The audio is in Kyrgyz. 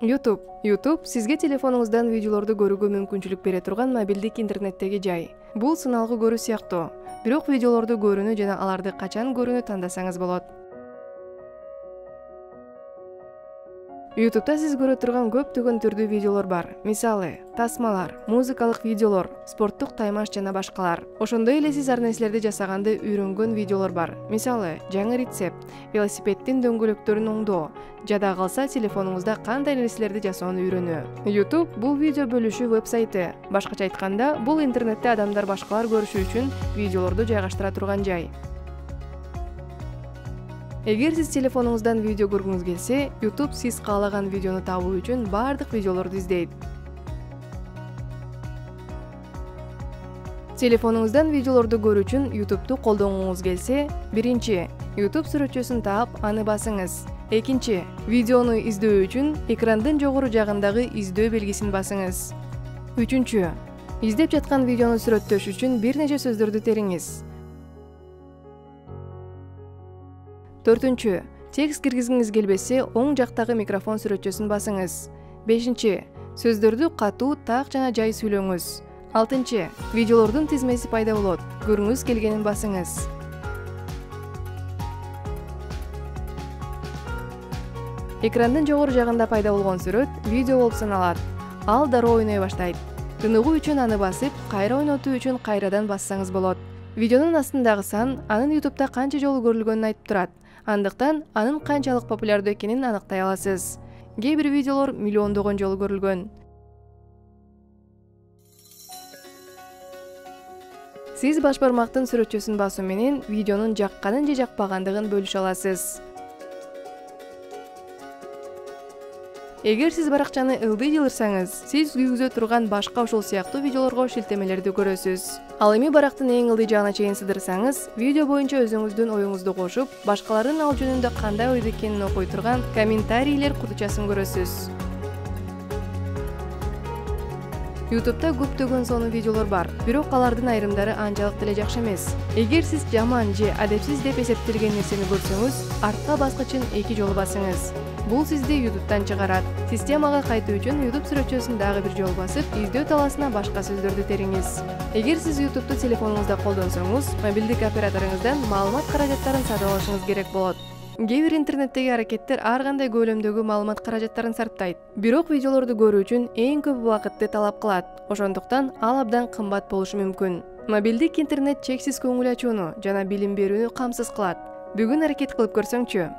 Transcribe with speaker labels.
Speaker 1: YouTube сизге телефонуңуздан видеолорду көрүүгө мүмкүнчүлүк бере турган мобилдик интернеттеги жай. Бул сыналгы көрүү сыяктуу. Бирок видеолорду көрүүнү жана аларды качан көрүүнү тандасаңыз болот. YouTube'да сиз көрө турган көптөгөн түрдүү видеолор бар. Мисалы, тасмалар, музыкалык видеолор, спорттук таймаш жана башкалар. Ошондой эле сиз ар нерселерди жасаганды үйрөнгөн видеолор бар. Мисалы, жаңы рецепт, велосипеддин дөңгөлөктөрүн оңдоо, жада калса телефонуңузда кандай нерселерди жасоону үйрөнүү. YouTube бул видео бөлүшүү веб-сайты. Башкача айтканда, бул интернетте адамдар башкалар көрүшү үчүн видеолорду жайгаштыра турган жай. Эгер сиз телефонуңуздан видео көргүңүз келсе, YouTube сиз каалаган видеону табуу үчүн бардык видеолорду издейт. Телефонуңуздан видеолорду көрүү үчүн YouTube'ду колдонгуңуз келсе, биринчи, YouTube сүрөтчөсүн таап, аны басыңыз. Экинчи, видеону издөө үчүн экрандын жогору жагындагы издөө белгисин басыңыз. Үчүнчү, издеп жаткан видеону сүрөттөш үчүн бир нече сөздөрдү териңиз. Төртүнчү, текст киргизгиңиз келбесе, оң жактагы микрофон сүрөтчөсүн басыңыз. Бешинчи, сөздөрдү катуу, так жана жай сүйлөңүз. Алтынчы, видеолордун тизмеси пайда болот. Көргүңүз келгенин басыңыз. Экрандын жогору жагында пайда болгон сүрөт видео болуп саналат. Ал дароо ойной баштайт. Тыныгуу үчүн аны басып, кайра ойнотуу үчүн кайрадан бассаңыз болот. Видеонун астындагы сан анын YouTube'да канча жолу көрүлгөнүн айтып турат. Андыктан анын канчалык популярдуу экенин аныктай аласыз. Кээ бир видеолор миллиондогон жолу көрүлгөн. Сиз баш бармактын сүрөтчөсүн басуу менен видеонун жакканын же жакпагандыгын бөлүшө аласыз. Эгер сиз баракчаны ылдый жылырсаңыз, сиз күйгүзө турган башка ушул сыяктуу видеолорго шилтемелерди көрөсүз. Ал эми барактын эң ылдый жагына чейин сыдырсаңыз, видео боюнча өзүңүздүн оюңузду кошуп, башкалардын ал жөнүндө кандай ойдо экенин окуй турган комментарийлер кутучасын көрөсүз. YouTube'да көптөгөн сонун видеолор бар, бирок алардын айрымдары анчалык деле жакшы эмес. Эгер сиз жаман же адепсиз деп эсептелген нерсени көрсөңүз, артка баскычын 2 жолу басыңыз. Бул сизди YouTube'дан чыгарат. Системага кайтуу үчүн YouTube сүрөтчөсүн дагы бир жолу басып, издөө таласына башка сөздөрдү териңиз. Эгер сиз YouTube'ду телефонуңузда колдонсоңуз, мобилдик операторуңуздан маалымат каражаттарын сатып алышыңыз керек болот. Кээ бир интернеттеги аракеттер ар кандай көлөмдөгү маалымат каражаттарын сарптайт. Бирок видеолорду көрүү үчүн эң көп убакытты талап кылат. Ошондуктан ал абдан кымбат болушу мүмкүн. Мобилдик интернет чексиз көңүл ачууну жана билим берүүнү камсыз кылат. Бүгүн аракет кылып көрсөңчү.